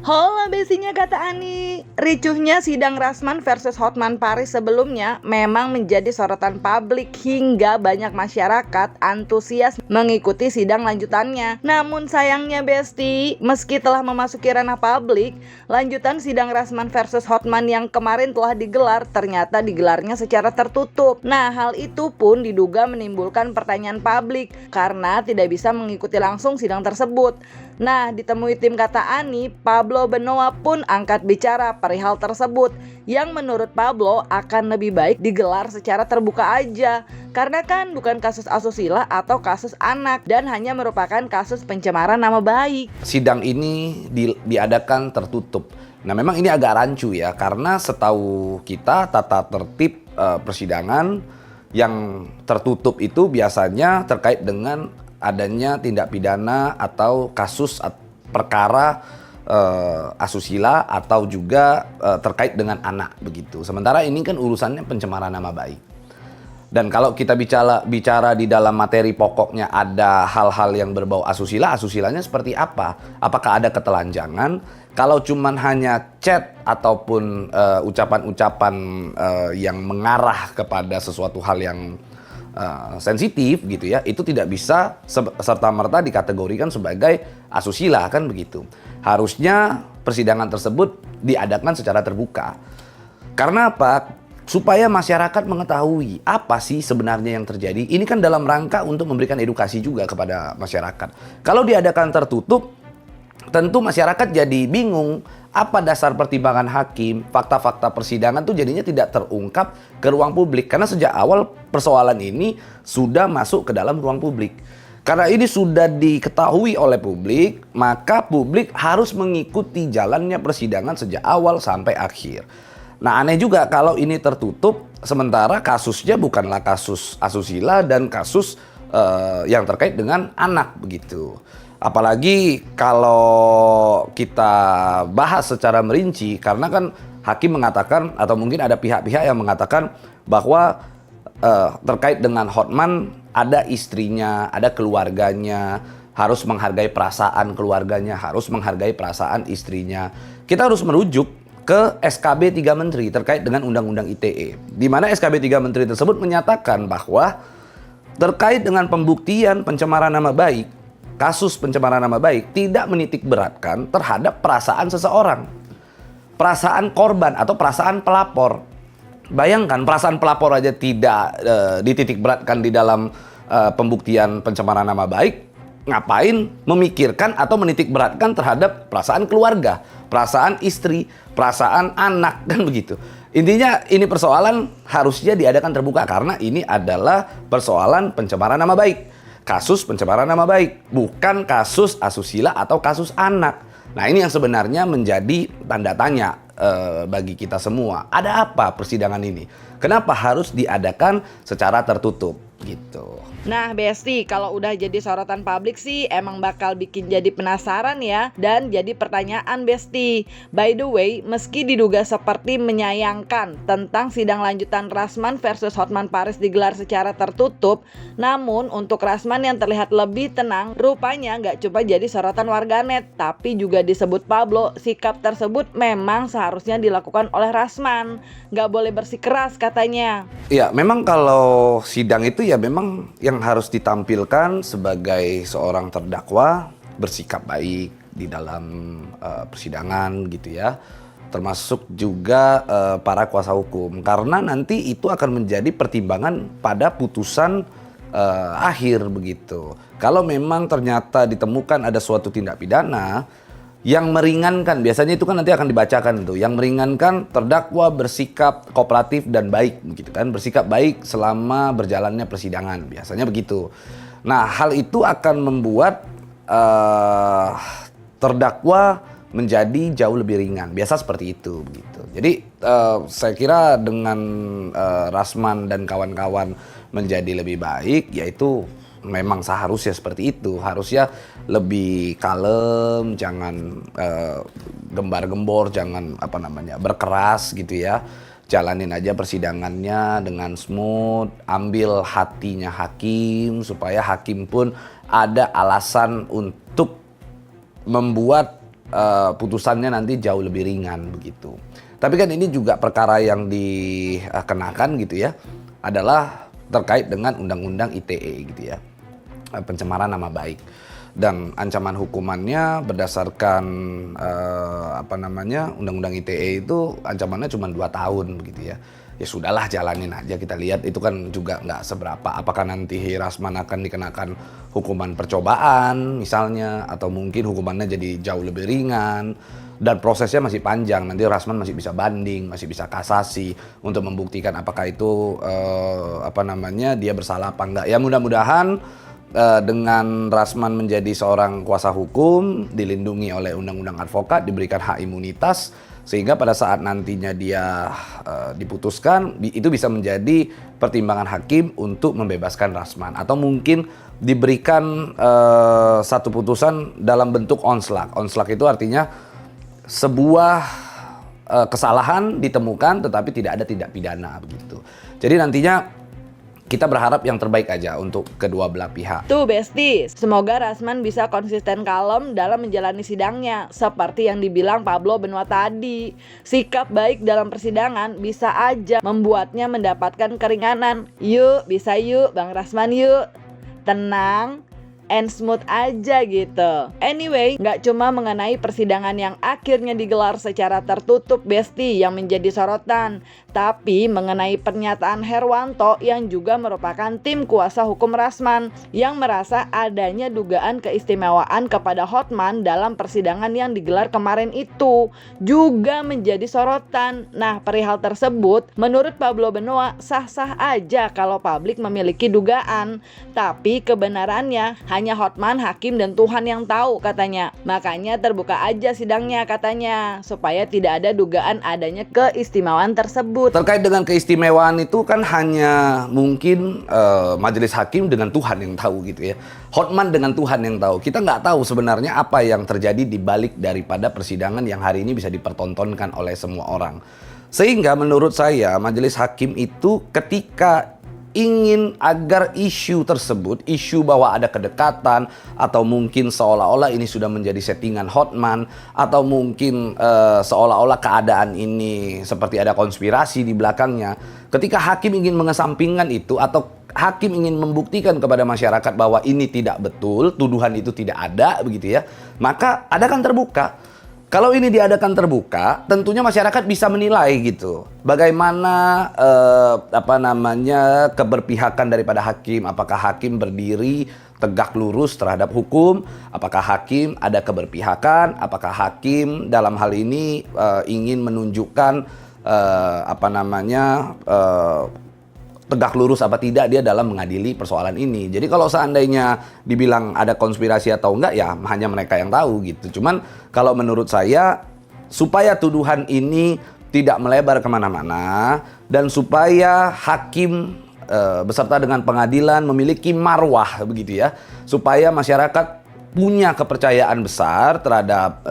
Hola besinya kata Ani. Ricuhnya sidang Rasman versus Hotman Paris sebelumnya memang menjadi sorotan publik hingga banyak masyarakat antusias mengikuti sidang lanjutannya. Namun sayangnya Besti, meski telah memasuki ranah publik, lanjutan sidang Rasman versus Hotman yang kemarin telah digelar ternyata digelarnya secara tertutup. Nah, hal itu pun diduga menimbulkan pertanyaan publik karena tidak bisa mengikuti langsung sidang tersebut. Nah, ditemui tim kata Ani, Pablo Benoa pun angkat bicara perihal tersebut yang menurut Pablo akan lebih baik digelar secara terbuka aja karena kan bukan kasus asusila atau kasus anak dan hanya merupakan kasus pencemaran nama baik. Sidang ini diadakan tertutup. Nah, memang ini agak rancu ya karena setahu kita tata tertib persidangan yang tertutup itu biasanya terkait dengan adanya tindak pidana atau kasus perkara asusila atau juga terkait dengan anak begitu. Sementara ini kan urusannya pencemaran nama baik. Dan kalau kita bicara di dalam materi pokoknya ada hal-hal yang berbau asusila, asusilanya seperti apa? Apakah ada ketelanjangan? Kalau cuman hanya chat ataupun ucapan-ucapan yang mengarah kepada sesuatu hal yang sensitif gitu ya, itu tidak bisa serta-merta dikategorikan sebagai asusila kan begitu. Harusnya persidangan tersebut diadakan secara terbuka. Karena apa? Supaya masyarakat mengetahui apa sih sebenarnya yang terjadi. Ini kan dalam rangka untuk memberikan edukasi juga kepada masyarakat. Kalau diadakan tertutup, tentu masyarakat jadi bingung apa dasar pertimbangan hakim, fakta-fakta persidangan tuh jadinya tidak terungkap ke ruang publik. Karena sejak awal persoalan ini sudah masuk ke dalam ruang publik. Karena ini sudah diketahui oleh publik, maka publik harus mengikuti jalannya persidangan sejak awal sampai akhir. Nah, aneh juga kalau ini tertutup, sementara kasusnya bukanlah kasus asusila dan kasus yang terkait dengan anak begitu. Apalagi kalau kita bahas secara merinci, karena kan hakim mengatakan atau mungkin ada pihak-pihak yang mengatakan bahwa terkait dengan Hotman ada istrinya, ada keluarganya, harus menghargai perasaan keluarganya, harus menghargai perasaan istrinya. Kita harus merujuk ke SKB 3 Menteri terkait dengan Undang-Undang ITE. Di mana SKB 3 Menteri tersebut menyatakan bahwa terkait dengan pembuktian pencemaran nama baik, kasus pencemaran nama baik tidak menitik beratkan terhadap perasaan seseorang. Perasaan korban atau perasaan pelapor. Bayangkan perasaan pelapor aja tidak dititik beratkan di dalam pembuktian pencemaran nama baik. Ngapain memikirkan atau menitik beratkan terhadap perasaan keluarga, perasaan istri, perasaan anak, kan begitu. Intinya ini persoalan harusnya diadakan terbuka karena ini adalah persoalan pencemaran nama baik. Kasus pencemaran nama baik, bukan kasus asusila atau kasus anak. Nah, ini yang sebenarnya menjadi tanda tanya bagi kita semua. Ada apa persidangan ini? Kenapa harus diadakan secara tertutup gitu? Nah Besti, kalau udah jadi sorotan publik sih emang bakal bikin jadi penasaran ya. Dan jadi pertanyaan Besti. By the way, meski diduga seperti menyayangkan tentang sidang lanjutan Rasman versus Hotman Paris digelar secara tertutup, namun untuk Rasman yang terlihat lebih tenang, rupanya gak cuma jadi sorotan warganet, tapi juga disebut Pablo, sikap tersebut memang seharusnya dilakukan oleh Rasman. Gak boleh bersikeras katanya. Ya, memang kalau sidang itu ya memang yang harus ditampilkan sebagai seorang terdakwa bersikap baik di dalam persidangan gitu ya. Termasuk juga para kuasa hukum. Karena nanti itu akan menjadi pertimbangan pada putusan akhir begitu. Kalau memang ternyata ditemukan ada suatu tindak pidana yang meringankan, biasanya itu kan nanti akan dibacakan tuh, yang meringankan terdakwa bersikap kooperatif dan baik begitu kan, bersikap baik selama berjalannya persidangan, biasanya begitu. Nah, hal itu akan membuat terdakwa menjadi jauh lebih ringan, biasa seperti itu begitu. Jadi saya kira dengan Rasman dan kawan-kawan menjadi lebih baik, yaitu memang seharusnya seperti itu, harusnya lebih kalem, jangan gembar-gembor, jangan berkeras gitu ya. Jalanin aja persidangannya dengan smooth, ambil hatinya hakim supaya hakim pun ada alasan untuk membuat putusannya nanti jauh lebih ringan begitu. Tapi kan ini juga perkara yang dikenakan gitu ya, adalah terkait dengan Undang-Undang ITE gitu ya, pencemaran nama baik. Dan ancaman hukumannya berdasarkan Undang-Undang ITE itu ancamannya cuma 2 tahun begitu ya. Ya sudahlah, jalanin aja, kita lihat itu kan juga nggak seberapa. Apakah nanti Rasman akan dikenakan hukuman percobaan misalnya, atau mungkin hukumannya jadi jauh lebih ringan. Dan prosesnya masih panjang, nanti Rasman masih bisa banding, masih bisa kasasi untuk membuktikan apakah itu dia bersalah apa enggak. Ya mudah-mudahan dengan Rasman menjadi seorang kuasa hukum, dilindungi oleh Undang-Undang Advokat, diberikan hak imunitas, sehingga pada saat nantinya dia diputuskan, itu bisa menjadi pertimbangan hakim untuk membebaskan Rasman. Atau mungkin diberikan satu putusan dalam bentuk onslak. Onslak itu artinya sebuah kesalahan ditemukan tetapi tidak ada tindak pidana begitu. Jadi nantinya kita berharap yang terbaik aja untuk kedua belah pihak. Tuh Besti, semoga Rasman bisa konsisten kalem dalam menjalani sidangnya. Seperti yang dibilang Pablo Benua tadi, sikap baik dalam persidangan bisa aja membuatnya mendapatkan keringanan. Yuk, bisa yuk Bang Rasman yuk. Tenang and smooth aja gitu. Anyway, nggak cuma mengenai persidangan yang akhirnya digelar secara tertutup Besti yang menjadi sorotan, tapi mengenai pernyataan Herwanto yang juga merupakan tim kuasa hukum Rasman yang merasa adanya dugaan keistimewaan kepada Hotman dalam persidangan yang digelar kemarin itu juga menjadi sorotan. Nah, perihal tersebut menurut Pablo Benua sah-sah aja kalau publik memiliki dugaan, tapi kebenarannya hanya Hotman, hakim, dan Tuhan yang tahu katanya. Makanya terbuka aja sidangnya katanya, supaya tidak ada dugaan adanya keistimewaan tersebut. Terkait dengan keistimewaan itu kan hanya mungkin majelis hakim dengan Tuhan yang tahu gitu ya. Hotman dengan Tuhan yang tahu. Kita nggak tahu sebenarnya apa yang terjadi di balik daripada persidangan yang hari ini bisa dipertontonkan oleh semua orang. Sehingga menurut saya majelis hakim itu ketika ingin agar isu tersebut, isu bahwa ada kedekatan atau mungkin seolah-olah ini sudah menjadi settingan Hotman, atau mungkin seolah-olah keadaan ini seperti ada konspirasi di belakangnya. Ketika hakim ingin mengesampingkan itu, atau hakim ingin membuktikan kepada masyarakat bahwa ini tidak betul, tuduhan itu tidak ada begitu ya, maka adakan terbuka. Kalau ini diadakan terbuka, tentunya masyarakat bisa menilai gitu. Bagaimana keberpihakan daripada hakim? Apakah hakim berdiri tegak lurus terhadap hukum? Apakah hakim ada keberpihakan? Apakah hakim dalam hal ini ingin menunjukkan tegak lurus apa tidak dia dalam mengadili persoalan ini. Jadi kalau seandainya dibilang ada konspirasi atau enggak, ya hanya mereka yang tahu gitu. Cuman kalau menurut saya, supaya tuduhan ini tidak melebar kemana-mana, dan supaya hakim beserta dengan pengadilan memiliki marwah begitu ya, supaya masyarakat punya kepercayaan besar terhadap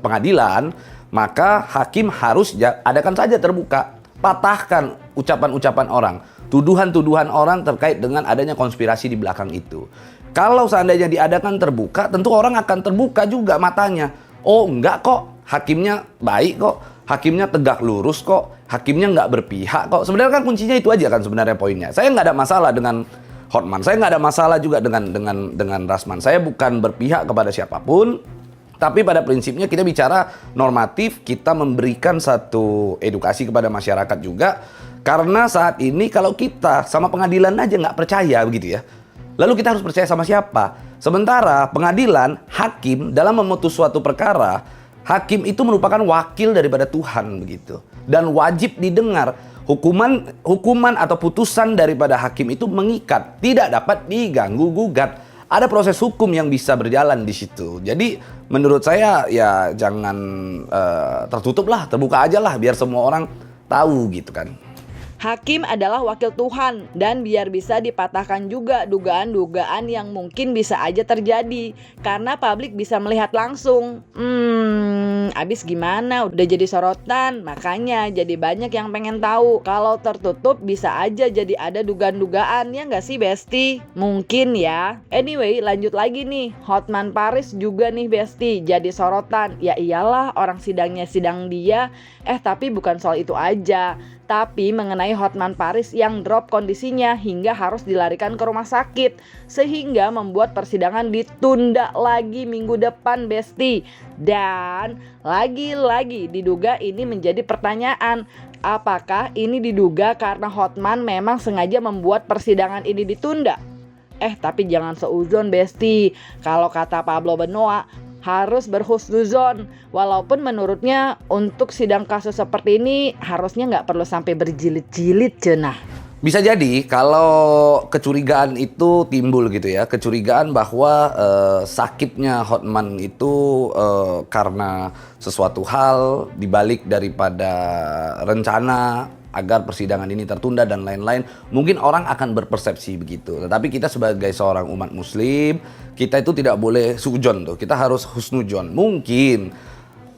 pengadilan, maka hakim harus adakan saja terbuka, patahkan ucapan-ucapan orang, tuduhan-tuduhan orang terkait dengan adanya konspirasi di belakang itu. Kalau seandainya diadakan terbuka, tentu orang akan terbuka juga matanya. Oh enggak kok, hakimnya baik kok, hakimnya tegak lurus kok, hakimnya nggak berpihak kok. Sebenarnya kan kuncinya itu aja kan sebenarnya poinnya. Saya nggak ada masalah dengan Hotman, saya nggak ada masalah juga dengan Rasman. Saya bukan berpihak kepada siapapun. Tapi pada prinsipnya kita bicara normatif, kita memberikan satu edukasi kepada masyarakat juga. Karena saat ini kalau kita sama pengadilan aja nggak percaya begitu ya, lalu kita harus percaya sama siapa? Sementara pengadilan, hakim dalam memutus suatu perkara, hakim itu merupakan wakil daripada Tuhan begitu. Dan wajib didengar. Hukuman atau putusan daripada hakim itu mengikat, tidak dapat diganggu gugat. Ada proses hukum yang bisa berjalan di situ. Jadi menurut saya ya jangan tertutup lah, terbuka aja lah biar semua orang tahu gitu kan. Hakim adalah wakil Tuhan dan biar bisa dipatahkan juga dugaan-dugaan yang mungkin bisa aja terjadi karena publik bisa melihat langsung. Abis gimana? Udah jadi sorotan, makanya jadi banyak yang pengen tahu. Kalau tertutup bisa aja jadi ada dugaan-dugaan, ya nggak sih Besti? Mungkin ya. Anyway, lanjut lagi nih. Hotman Paris juga nih Besti jadi sorotan. Ya iyalah, orang sidangnya sidang dia. Tapi bukan soal itu aja. Tapi mengenai Hotman Paris yang drop kondisinya hingga harus dilarikan ke rumah sakit, sehingga membuat persidangan ditunda lagi minggu depan Besti. Dan lagi-lagi diduga ini menjadi pertanyaan, apakah ini diduga karena Hotman memang sengaja membuat persidangan ini ditunda? Tapi jangan seuzon Besti, kalau kata Pablo Benoa harus berhusnuzon, walaupun menurutnya untuk sidang kasus seperti ini harusnya nggak perlu sampai berjilid-jilid cenah. Bisa jadi kalau kecurigaan itu timbul gitu ya, kecurigaan bahwa sakitnya Hotman itu karena sesuatu hal dibalik daripada rencana agar persidangan ini tertunda dan lain-lain. Mungkin orang akan berpersepsi begitu. Tetapi kita sebagai seorang umat muslim, kita itu tidak boleh sujon tuh. Kita harus husnujon. Mungkin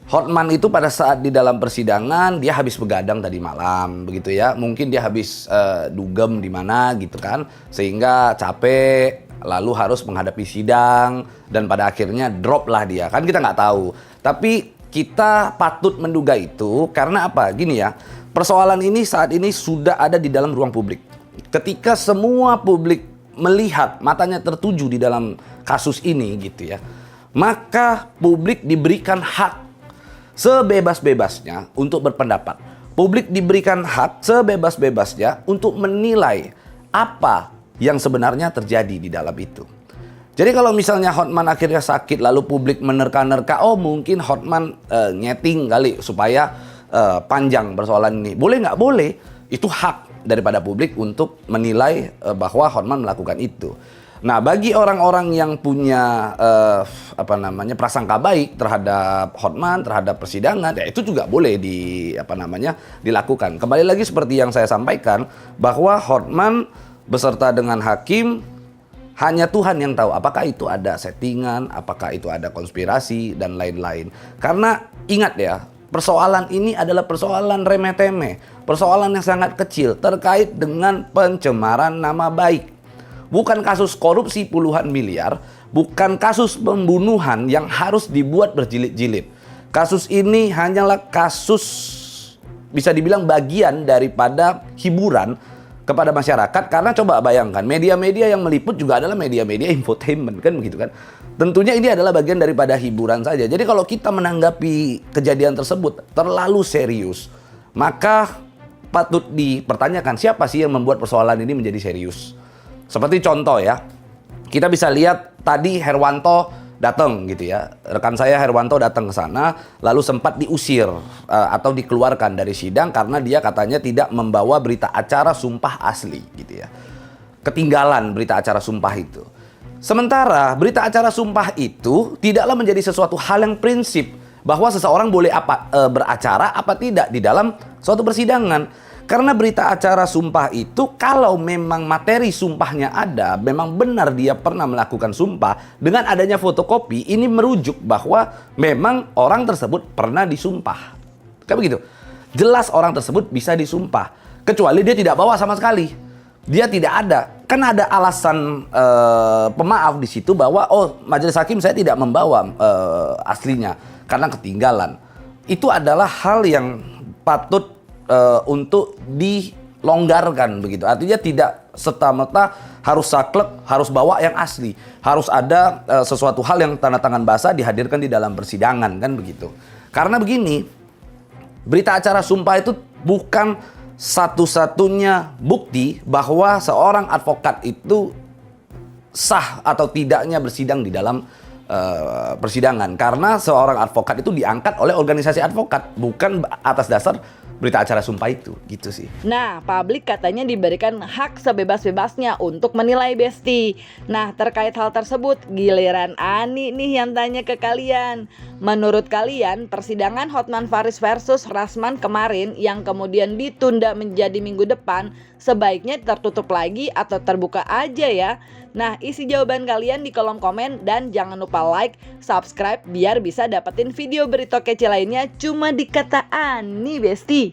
Hotman itu pada saat di dalam persidangan dia habis begadang tadi malam begitu ya. Mungkin dia habis dugem di mana gitu kan. Sehingga capek lalu harus menghadapi sidang dan pada akhirnya drop lah dia. Kan kita nggak tahu. Tapi kita patut menduga itu karena apa? Gini ya. Persoalan ini saat ini sudah ada di dalam ruang publik. Ketika semua publik melihat, matanya tertuju di dalam kasus ini gitu ya, maka publik diberikan hak sebebas-bebasnya untuk berpendapat. Publik diberikan hak sebebas-bebasnya untuk menilai apa yang sebenarnya terjadi di dalam itu. Jadi kalau misalnya Hotman akhirnya sakit lalu publik menerka-nerka, oh mungkin Hotman nyeting kali supaya panjang persoalan ini. Boleh nggak? Boleh. Itu hak daripada publik untuk menilai bahwa Hotman melakukan itu. Nah, bagi orang-orang yang punya prasangka baik terhadap Hotman, terhadap persidangan, ya itu juga boleh dilakukan. Kembali lagi seperti yang saya sampaikan bahwa Hotman beserta dengan hakim hanya Tuhan yang tahu apakah itu ada settingan, apakah itu ada konspirasi dan lain-lain. Karena ingat ya, persoalan ini adalah persoalan remeh-temeh, persoalan yang sangat kecil terkait dengan pencemaran nama baik. Bukan kasus korupsi puluhan miliar, bukan kasus pembunuhan yang harus dibuat berjilid-jilid. Kasus ini hanyalah kasus bisa dibilang bagian daripada hiburan kepada masyarakat, karena coba bayangkan media-media yang meliput juga adalah media-media infotainment kan begitu kan. Tentunya ini adalah bagian daripada hiburan saja. Jadi kalau kita menanggapi kejadian tersebut terlalu serius, maka patut dipertanyakan siapa sih yang membuat persoalan ini menjadi serius. Seperti contoh ya, kita bisa lihat tadi Herwanto datang gitu ya. Rekan saya Herwanto datang ke sana lalu sempat diusir atau dikeluarkan dari sidang karena dia katanya tidak membawa berita acara sumpah asli gitu ya. Ketinggalan berita acara sumpah itu. Sementara berita acara sumpah itu tidaklah menjadi sesuatu hal yang prinsip bahwa seseorang boleh beracara apa tidak di dalam suatu persidangan. Karena berita acara sumpah itu kalau memang materi sumpahnya ada, memang benar dia pernah melakukan sumpah, dengan adanya fotokopi ini merujuk bahwa memang orang tersebut pernah disumpah. Kayak begitu. Jelas orang tersebut bisa disumpah, kecuali dia tidak bawa sama sekali. Dia tidak ada. Kan ada alasan pemaaf di situ bahwa majelis hakim saya tidak membawa aslinya karena ketinggalan. Itu adalah hal yang patut untuk dilonggarkan begitu. Artinya tidak serta-merta harus saklek, harus bawa yang asli. Harus ada sesuatu hal yang tanda tangan basah dihadirkan di dalam persidangan kan begitu. Karena begini, berita acara sumpah itu bukan satu-satunya bukti bahwa seorang advokat itu sah atau tidaknya bersidang di dalam persidangan. Karena seorang advokat itu diangkat oleh organisasi advokat, bukan atas dasar berita acara sumpah itu, gitu sih. Nah, publik katanya diberikan hak sebebas-bebasnya untuk menilai Besti. Nah, terkait hal tersebut, giliran Ani nih yang tanya ke kalian. Menurut kalian, persidangan Hotman Paris versus Rasman kemarin yang kemudian ditunda menjadi minggu depan, sebaiknya tertutup lagi atau terbuka aja ya? Nah, isi jawaban kalian di kolom komen dan jangan lupa like, subscribe biar bisa dapetin video berita kece lainnya cuma di kata Ani Besti.